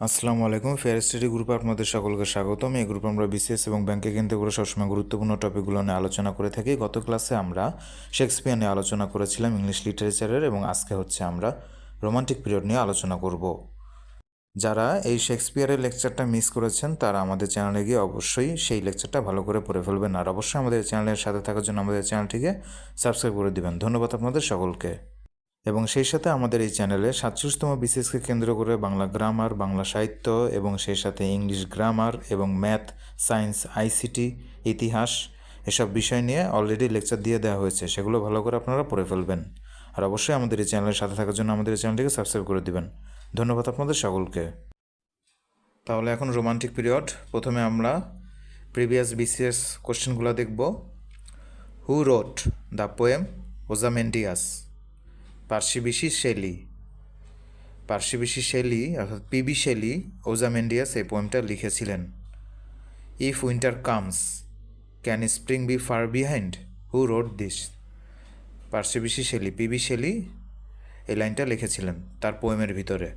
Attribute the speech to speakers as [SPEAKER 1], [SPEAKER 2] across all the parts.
[SPEAKER 1] আসসালামু আলাইকুম। Fair study গ্রুপে আপনাদের সকলকে স্বাগতম। এই গ্রুপে আমরা বিসিএস এবং ব্যাংকে কেন্দ্র করে সবসময় গুরুত্বপূর্ণ টপিকগুলো নিয়ে আলোচনা করে থাকি। গত ক্লাসে আমরা শেক্সপিয়ার নিয়ে আলোচনা করেছিলাম, ইংলিশ লিটারেচারের, এবং আজকে হচ্ছে আমরা রোমান্টিক পিরিয়ড নিয়ে আলোচনা করব। যারা এই শেক্সপিয়ারের লেকচারটা মিস করেছেন তারা আমাদের চ্যানেলে গিয়ে অবশ্যই সেই লেকচারটা ভালো করে পড়ে ফেলবেন, আর অবশ্যই আমাদের চ্যানেলের সাথে থাকার জন্য আমাদের চ্যানেলটিকে সাবস্ক্রাইব করে দিবেন। ধন্যবাদ আপনাদের সকলকে। এবং সেই সাথে আমাদের এই চ্যানেলে 47তম বিসিএসকে কেন্দ্র করে বাংলা গ্রামার, বাংলা সাহিত্য এবং সেই সাথে ইংলিশ গ্রামার এবং ম্যাথ, সায়েন্স, আইসিটি, ইতিহাস এসব বিষয় নিয়ে অলরেডি লেকচার দিয়ে দেওয়া হয়েছে। সেগুলো ভালো করে আপনারা পড়ে ফেলবেন, আর অবশ্যই আমাদের এই চ্যানেলের সাথে থাকার জন্য আমাদের এই চ্যানেলটিকে সাবস্ক্রাইব করে দিবেন। ধন্যবাদ আপনাদের সকলকে। তাহলে এখন রোমান্টিক পিরিয়ড। প্রথমে আমরা প্রিভিয়াস বিসিএস কোশ্চেনগুলো দেখব। Who wrote the poem Ozymandias? Percy Shelley অর্থাৎ পিবি শেলি ওজামেন্ডিয়াস এই পোয়েমটা লিখেছিলেন। If winter comes can spring be far behind? Who wrote this? PB Shelley এই লাইনটা লিখেছিলেন তার পোয়েমের ভিতরে।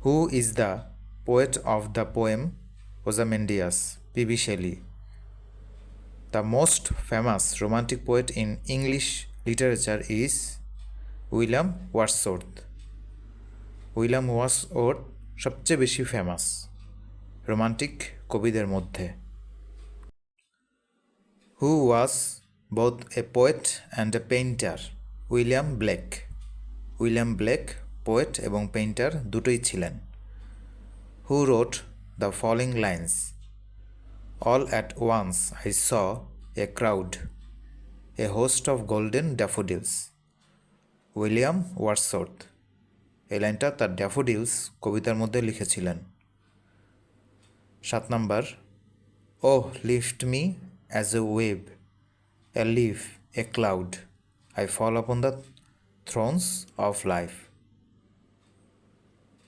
[SPEAKER 1] Who is the poet of the poem Ozymandias? PB Shelley. The most famous romantic poet in English literature is William Wordsworth. William Wordsworth সবচেয়ে বেশি famous romantic কবিদের মধ্যে। Who was both a poet and a painter? William Blake poet এবং painter দুটোই ছিলেন। Who wrote the following lines? All at once I saw a crowd, a host of golden daffodils. William Wordsworth এই লাইনটা তার daffodils কবিতার মধ্যে লিখেছিলেন। 7 number, oh lift me as a wave, a leaf, a cloud, I fall upon the thorns of life,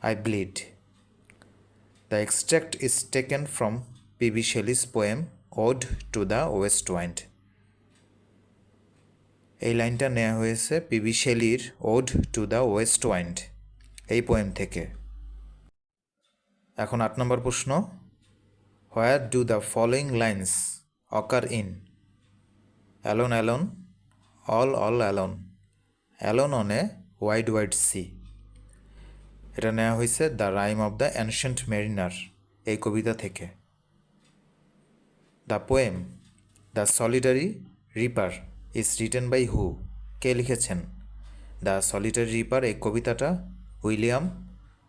[SPEAKER 1] I bleed. The extract is taken from PB Shelley's poem ode to the west wind. এই লাইনটা নেওয়া হয়েছে PB শেলির ode to the west wind এই poem থেকে। এখন 8 number প্রশ্ন, where do the following lines occur in? Alone alone, all alone, alone on a wide wide sea. এটা নেওয়া হয়েছে the rime of the ancient mariner এই কবিতা থেকে। The poem the solitary reaper is written by who? কে লিখেছেন? The solitary reaper এই কবিতাটা উইলিয়াম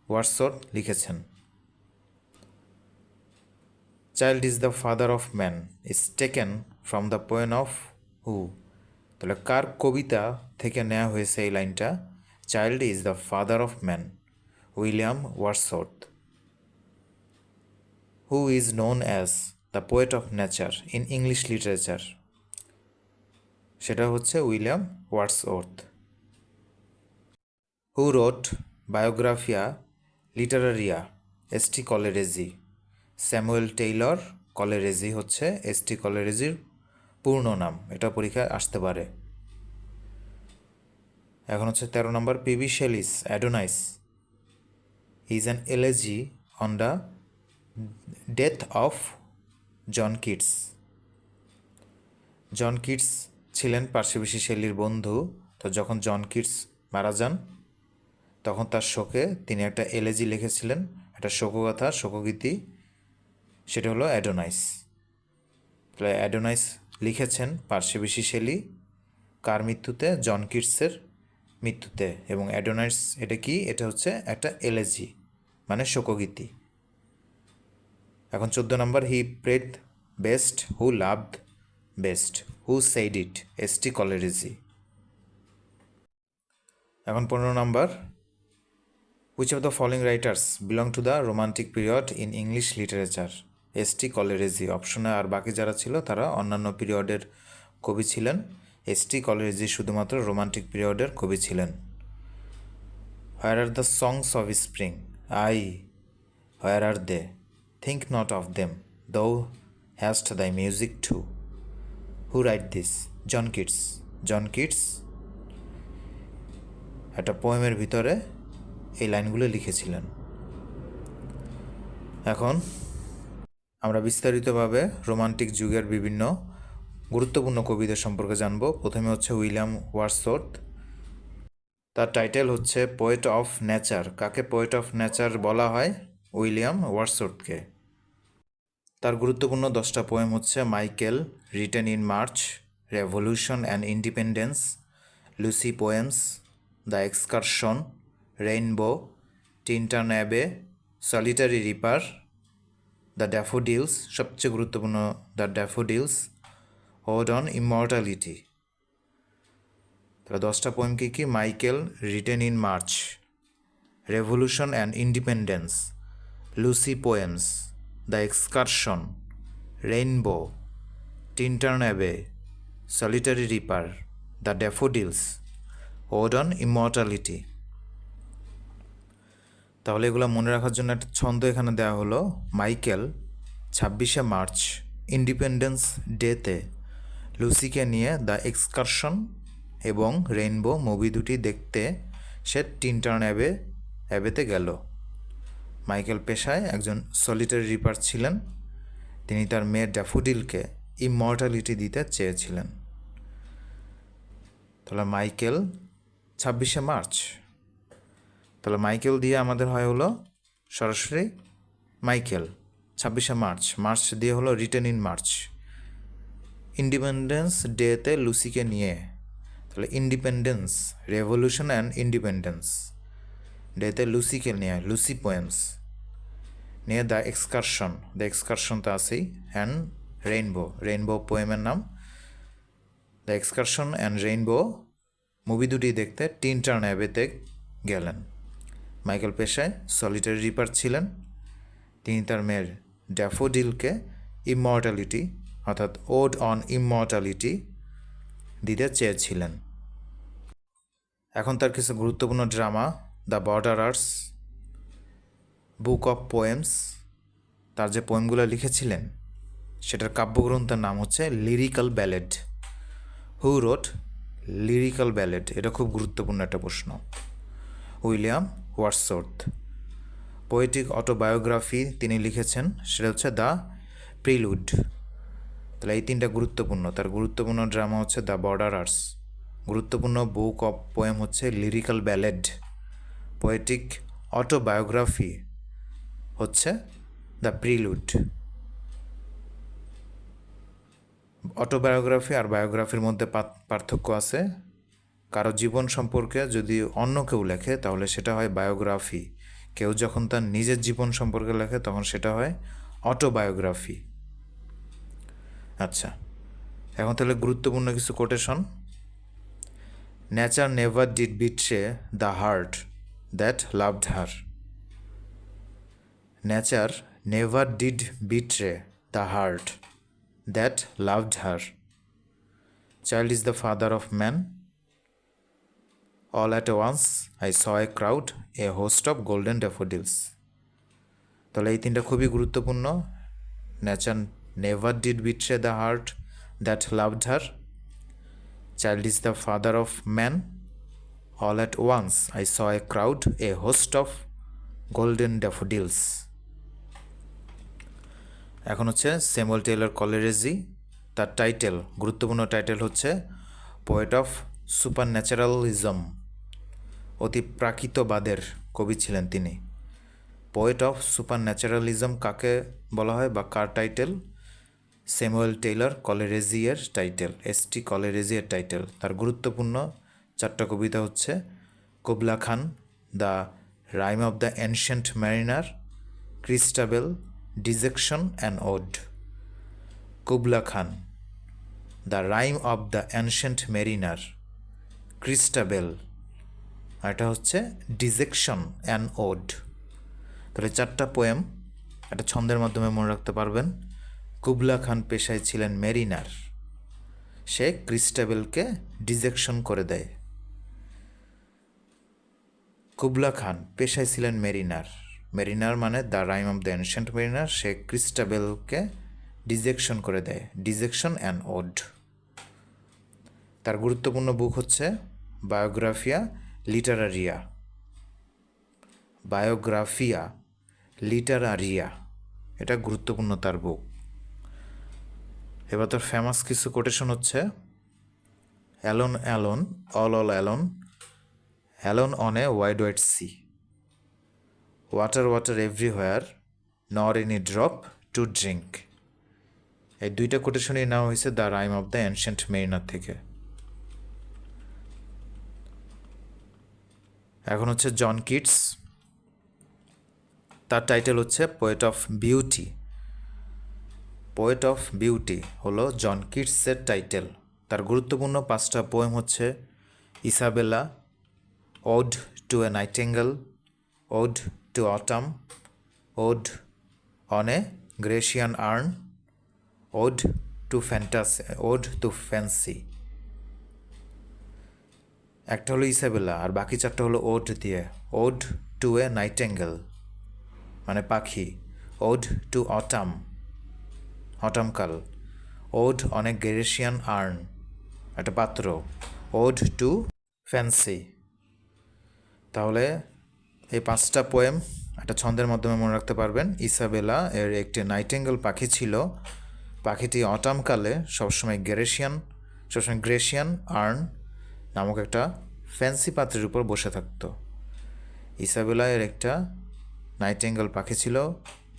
[SPEAKER 1] ওয়ার্ডসওয়ার্থ লিখেছেন। Child is the father of man is taken from the poem of who? তাহলে কার কবিতা থেকে নেওয়া হয়েছে এই লাইনটা? Child is the father of man, William Wordsworth. Who is known as the poet of nature in English literature? সেটা হচ্ছে William Wordsworth. Who wrote Biographia Literaria ST. Coleridge? Samuel Taylor Coleridge হচ্ছে এস.টি. কলেরেজির পূর্ণ নাম, এটা পরীক্ষায় আসতে পারে। এখন হচ্ছে 13 number, PB Shelley's Adonais is an elegy on the death of John Keats. John Keats ছিলেন পার্সি শেলির বন্ধু। তো যখন জন কিটস মারা যান তখন তার শোকে তিনি একটা এলেজি লিখেছিলেন, একটা শোকগাথা, শোকগীতি, সেটা হলো অ্যাডোনাইস। তাহলে অ্যাডোনাইস লিখেছেন পার্সি শেলি কার মৃত্যুতে? জন কিটসের মৃত্যুতে। এবং অ্যাডোনাইস এটা কি? এটা হচ্ছে একটা এলেজি মানে শোকগীতি। এখন 14 number, he prayed best who loved best, who said it? ST. Coleridge. এখন 15 number, which of the following writers belong to the romantic period in English literature? ST. Coleridge. অপশনে আর বাকি যারা ছিল তারা অন্যান্য পিরিয়ডের কবি ছিলেন, এস.টি. কলেরেজি শুধুমাত্র রোমান্টিক পিরিয়ডের কবি ছিলেন। Where are the songs of spring? Ay, where are they? Think not of them thou hast thy music too. Who write this? John Keats. John Keats একটা পোয়েমের ভিতরে এই লাইনগুলো লিখেছিলেন। এখন আমরা বিস্তারিতভাবে রোমান্টিক যুগের বিভিন্ন গুরুত্বপূর্ণ কবিদের সম্পর্কে জানব। প্রথমে হচ্ছে উইলিয়াম ওয়ার্ডসওয়ার্থ। তার টাইটেল হচ্ছে পোয়েট অফ নেচার। কাকে পোয়েট অফ নেচার বলা হয়? উইলিয়াম ওয়ার্ডসওয়ার্থকে। তার গুরুত্বপূর্ণ 10টা পোয়েম হচ্ছে Michael, written in March, revolution and independence, Lucy poems, the excursion, rainbow, Tintern Abbey, solitary reaper, the daffodils, সবচেয়ে গুরুত্বপূর্ণ the daffodils, ode on immortality. তাহলে 10টা পোয়েম কী কী? Michael, written in March, revolution and independence, Lucy poems, the excursion, rainbow, Tintern Abbey, solitary reaper, the daffodils, ode on immortality. তাহলে এগুলো মনে রাখার জন্য একটা ছন্দ এখানে দেওয়া হলো। মাইকেল 26শে মার্চ ইন্ডিপেন্ডেন্স ডেতে লুসিকে নিয়ে দ্য এক্সকারশন এবং রেইনবো মুভি দুটি দেখতে সে টিনটার্ন অ্যাবেতে গেল। মাইকেল পেশায় একজন সলিটারি রিপার ছিলেন। তিনি তার মেয়ে ড্যাফোডিলকে ইমর্টালিটি দিতে চেয়েছিলেন। তাহলে মাইকেল 26শে মার্চ। তাহলে মাইকেল দিয়ে আমাদের হয় হলো সরাসরি মাইকেল 26শে মার্চ। মার্চ দিয়ে হলো রিটেন ইন মার্চ। ইন্ডিপেন্ডেন্স ডেতে লুসিকে নিয়ে, তাহলে ইন্ডিপেন্ডেন্স, রেভলিউশন অ্যান্ড ইন্ডিপেন্ডেন্স ডেতে লুসিকে নিয়ে, লুসি পোয়েমস নিয়ে, দ্য এক্সকারশন তো আছেই, অ্যান্ড রেইনবো পোয়েমের নাম। The excursion and rainbow movie দুটি দেখতে টিনটার্ন অ্যাবেতে গেলেন। মাইকেল পেশায় সলিটারি রিপার ছিলেন। তিনি তার মেয়ের ড্যাফোডিলকে ইমর্টালিটি অর্থাৎ ওড অন ইমর্টালিটি দিতে চেয়েছিলেন। এখন তার কিছু গুরুত্বপূর্ণ drama, the borderers, book of poems. তার যে পোয়েমগুলো লিখেছিলেন সেটার কাব্যগ্রন্থের নাম হচ্ছে লিরিক্যাল ব্যালেড। হু রোট লিরিক্যাল ব্যালেড? এটা খুব গুরুত্বপূর্ণ একটা প্রশ্ন। William Wordsworth. পোয়েটিক অটোবায়োগ্রাফি তিনি লিখেছেন, সেটা হচ্ছে দ্য প্রিলুড। তাহলে এই তিনটা গুরুত্বপূর্ণ। তার গুরুত্বপূর্ণ ড্রামা হচ্ছে দ্য বর্ডারার্স, গুরুত্বপূর্ণ বুক অফ পোয়েম হচ্ছে লিরিক্যাল ব্যালেড, পোয়েটিক অটোবায়োগ্রাফি হচ্ছে দ্য প্রিলুড। অটোবায়োগ্রাফি আর বায়োগ্রাফির মধ্যে পার্থক্য আছে। কারো জীবন সম্পর্কে যদি অন্য কেউ লেখে তাহলে সেটা হয় বায়োগ্রাফি। কেউ যখন তার নিজের জীবন সম্পর্কে লেখে তখন সেটা হয় অটোবায়োগ্রাফি। আচ্ছা, এখন তাহলে গুরুত্বপূর্ণ কিছু quotation. Nature never did betray the heart that loved her. Nature never did betray the heart that loved her. Child is the father of man. All at once I saw a crowd, a host of golden daffodils. তাহলে এই তিনটা খুবই গুরুত্বপূর্ণ। Nature never did betray the heart that loved her. Child is the father of man. All at once I saw a crowd, a host of golden daffodils. এখন হচ্ছে Samuel Taylor কলেরিজি। তার title, গুরুত্বপূর্ণ title হচ্ছে poet of সুপারন্যাচারালিজম। অতি প্রাকৃতবাদের কবি ছিলেন তিনি। Poet of সুপারন্যাচারালিজম কাকে বলা হয় বা কার টাইটেল? স্যামুয়েল টেইলর কলেরিজির টাইটেল, এসটি কলেরিজির টাইটেল। তার গুরুত্বপূর্ণ 4টা কবিতা হচ্ছে Kubla Khan, the rime of the ancient mariner, Christabel, dejection and ode. Kubla Khan, the rime of the ancient mariner, Christabel, আর এটা হচ্ছে ডিজেকশন অ্যান্ড ওড। তাহলে 4টা পোয়েম একটা ছন্দের মাধ্যমে মনে রাখতে পারবেন। কুবলা খান পেশায় ছিলেন মেরিনার, সে ক্রিস্টাবেলকে ডিজেকশন করে দেয়। কুবলা খান পেশায় ছিলেন মেরিনার, মেরিনার মানে the rime of the ancient mariner, সে ক্রিস্টাবেলকে ডিজেকশন করে দেয়, ডিজেকশন অ্যান্ড ওড। তার গুরুত্বপূর্ণ বুক হচ্ছে বায়োগ্রাফিয়া লিটারারিয়া, বায়োগ্রাফিয়া লিটারারিয়া। এটা গুরুত্বপূর্ণ তার বুক। এবার তার ফেমাস কিছু কোটেশন হচ্ছে alone alone all alone alone on a wide wide sea water water everywhere nor any drop to drink. এই দুইটা কোটেশনই নেওয়া হয়েছে the rime of the ancient mariner থেকে। এখন হচ্ছে জন কিটস, তার টাইটেল হচ্ছে poet of beauty. Poet of beauty হলো জন কিটসের টাইটেল। তার গুরুত্বপূর্ণ 5টা পোয়েম হচ্ছে Isabella, ode to a nightingale, ode to autumn, ode on a Grecian urn, ode to fancy. একটা হলো ইসাবেলা আর বাকি 4টা হলো ওড দিয়ে। ওড টু এ নাইটিঙ্গেল মানে পাখি, ওড টু অটাম অটামকাল, ode on a Grecian urn একটা পাত্র, ওড টু ফ্যান্সি। তাহলে এই 5টা পোয়েম একটা ছন্দের মাধ্যমে মনে রাখতে পারবেন। ইসাবেলা এর একটি নাইটিঙ্গেল পাখি ছিল, পাখিটি অটামকালে সবসময় গ্রেসিয়ান আর্ন নামক একটা ফ্যান্সি পাত্রের উপর বসে থাকতো। ইসাবেলা এর একটা নাইটিঙ্গেল পাখি ছিল,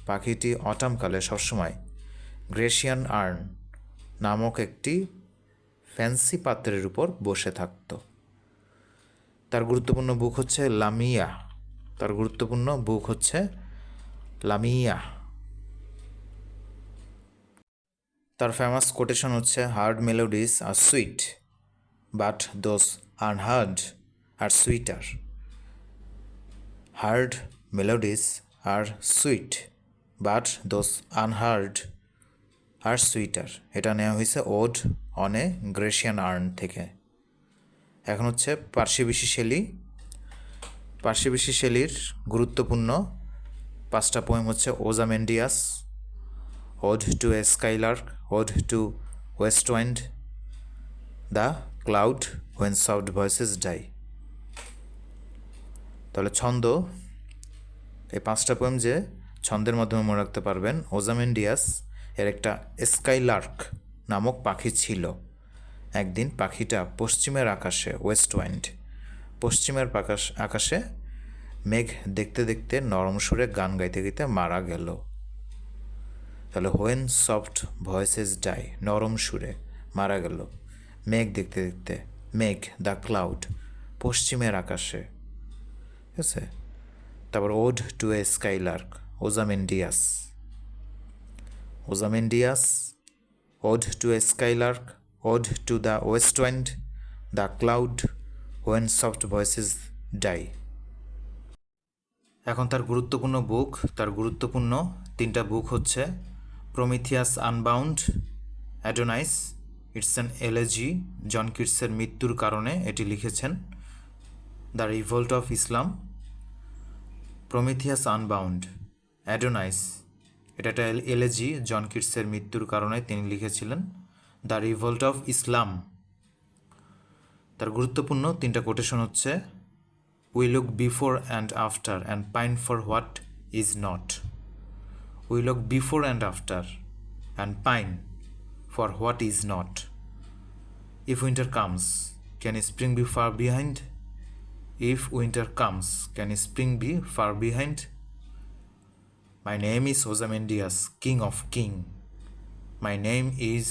[SPEAKER 1] পাখিটি অটামকালে সবসময় গ্রেসিয়ান আর্ন নামক একটি ফ্যান্সি পাত্রের উপর বসে থাকত। তার গুরুত্বপূর্ণ বুক হচ্ছে লামিয়া। তার ফেমাস কোটেশন হচ্ছে heard melodies are sweet but those unheard are sweeter. Heard melodies are sweet but those unheard are sweeter. এটা নেওয়া হয়েছে ode on a Grecian urn থেকে। এখন হচ্ছে পার্সিবিসি শেলির গুরুত্বপূর্ণ 5টা পোয়েম হচ্ছে Ozymandias, ode to a skylark, ode to west wind, the cloud when soft voices die. তাহলে ছন্দ, এই 5টা পোয়েম যে ছন্দের মাধ্যমে মনে রাখতে পারবেন। ওজামেন্ডিয়াস এর একটা স্কাইলার্ক নামক পাখি ছিল। একদিন পাখিটা পশ্চিমের আকাশে, ওয়েস্ট উইন্ড, পশ্চিমের আকাশে মেঘ দেখতে দেখতে নরম সুরে গান গাইতে গাইতে মারা গেল। তাহলে হোয়েন সফট ভয়েসেস ডাই, নরম সুরে মারা গেল মেঘ দেখতে দেখতে। মেঘ দ্য ক্লাউড, পশ্চিমের আকাশে, ঠিক আছে। তারপর ode to a skylark, Ozymandias, ode to a skylark, ode to the west wind, the cloud when soft voices die. এখন তার গুরুত্বপূর্ণ 3টা বুক হচ্ছে Prometheus unbound, Adonais, it's an elegy, John কিটসের মৃত্যুর কারণে এটি লিখেছেন। The revolt of Islam, Prometheus unbound, Adonais, এটা একটা এলেজি, জন কিটসের মৃত্যুর কারণে তিনি লিখেছিলেন। The revolt of Islam. তার গুরুত্বপূর্ণ 3টা কোটেশন হচ্ছে we look before and after and pine for what is not. We look before and after and pine for what is not. If winter comes can spring be far behind? If winter comes can spring be far behind? My name is Ozymandias, king of king. My name is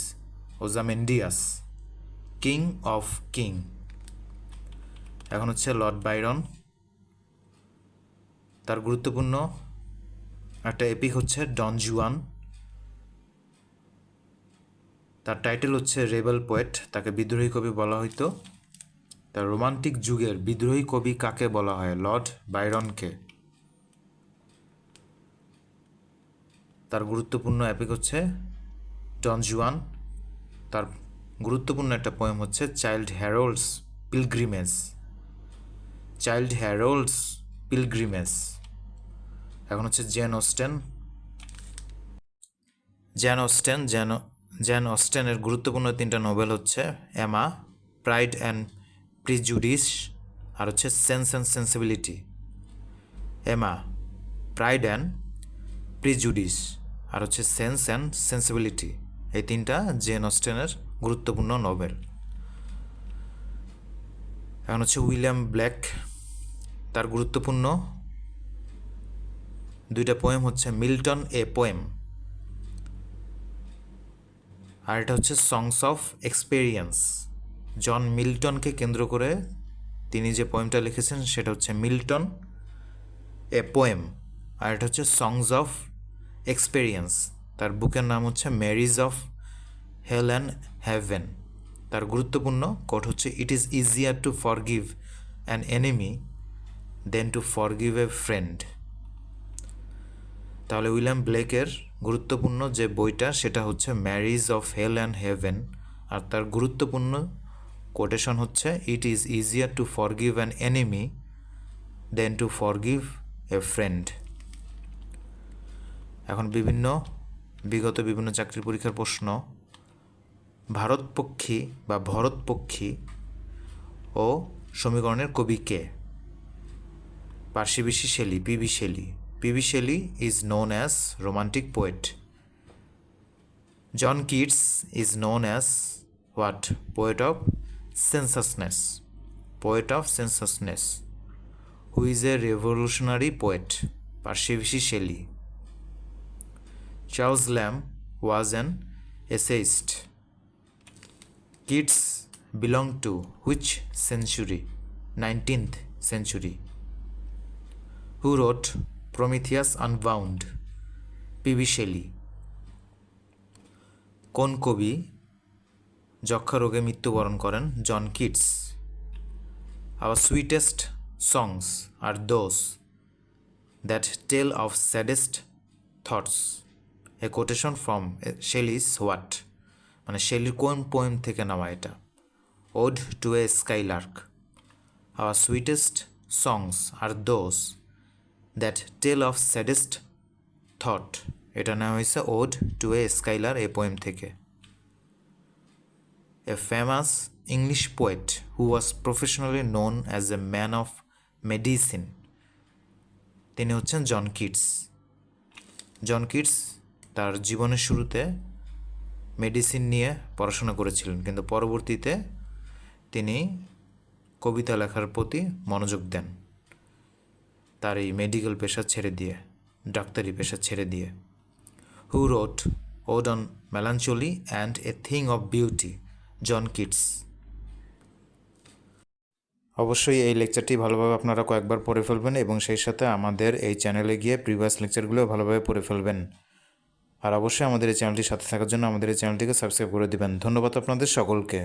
[SPEAKER 1] Ozymandias, king of king. এখন হচ্ছে Lord Byron, তার গুরুত্বপূর্ণ একটা epic হচ্ছে ডন জুয়ান। তার title হচ্ছে rebel poet, তাকে বিদ্রোহী কবি বলা হইতো। তার রোমান্টিক যুগের বিদ্রোহী কবি কাকে বলা হয়? লর্ড বাইরনকে। তার গুরুত্বপূর্ণ এপিক হচ্ছে ডন জুয়ান। তার গুরুত্বপূর্ণ একটা পোয়েম হচ্ছে চাইল্ড হ্যারোল্ডস পিলগ্রিমেজ। এখন হচ্ছে জেন অস্টেনের গুরুত্বপূর্ণ 3টা নোবেল হচ্ছে এমা, প্রাইড অ্যান্ড প্রিজুডিস, আর হচ্ছে sense and sensibility. Emma, pride and prejudice, আর হচ্ছে সেন্স অ্যান্ড সেন্সিবিলিটি, এই তিনটা জেন অস্টেনের গুরুত্বপূর্ণ নভেল। এখন হচ্ছে উইলিয়াম ব্ল্যাক, তার গুরুত্বপূর্ণ দুইটা পোয়েম হচ্ছে মিল্টন এ পোয়েম, আর এটা হচ্ছে সংস অফ এক্সপেরিয়েন্স। জন মিল্টনকে কেন্দ্র করে তিনি যে পোয়েমটা লিখেছেন সেটা হচ্ছে মিল্টন এ পোয়েম, আর এটা হচ্ছে সংস অফ এক্সপেরিয়েন্স। তার বুকের নাম হচ্ছে marriage of hell and heaven. তার গুরুত্বপূর্ণ কোট হচ্ছে it is easier to forgive an enemy than to forgive a friend. তাহলে উইলিয়াম ব্লেকের গুরুত্বপূর্ণ যে বইটা সেটা হচ্ছে marriage of hell and heaven, আর তার গুরুত্বপূর্ণ কোটেশন হচ্ছে it is easier to forgive an enemy than to forgive a friend. এখন বিগত বিভিন্ন চাকরির পরীক্ষার প্রশ্ন, ভারতপক্ষী বা ভরতপক্ষী ও সমীকরণের কবি কে? Percy Bysshe Shelley, PB Shelley. PB Shelley is known as romantic poet. John Keats is known as what? Poet of sensuousness. Poet of sensuousness. Who is a revolutionary poet? Percy Shelley. Charles Lamb was an essayist. Keats belonged to which century? 19th century. Who wrote Prometheus Unbound? PB Shelley. কোন কবি যক্ষা রোগে মৃত্যুবরণ করেন? John Keats. Our sweetest songs are those that tell of saddest thoughts. A quotation from Shelley's what? মানে শেলির কোন poem থেকে নেওয়া এটা? Ode to a Skylark. Our sweetest songs are those that tell of saddest thought, এটা নেওয়া হয়েছে ode to A Skylar এই poem থেকে। A famous English poet who was professionally known as a man of medicine, তিনি হচ্ছেন জন Keats. John Keats তার জীবনের শুরুতে মেডিসিন নিয়ে পড়াশোনা করেছিলেন, কিন্তু পরবর্তীতে তিনি কবিতা লেখার প্রতি মনোযোগ দেন, তার এই মেডিকেল পেশা ছেড়ে দিয়ে, ডাক্তারি পেশা ছেড়ে দিয়ে। Who wrote ode on melancholy and a thing of beauty? John Keats. অবশ্যই এই লেকচারটি ভালোভাবে আপনারা কয়েকবার পড়ে ফেলবেন এবং সেই সাথে আমাদের এই চ্যানেলে গিয়ে প্রিভিয়াস লেকচারগুলো ভালোভাবে পড়ে ফেলবেন। আর অবশ্যই আমাদের এই চ্যানেলটির সাথে থাকার জন্য আমাদের এই চ্যানেলটিকে সাবস্ক্রাইব করে দিবেন। ধন্যবাদ আপনাদের সকলকে।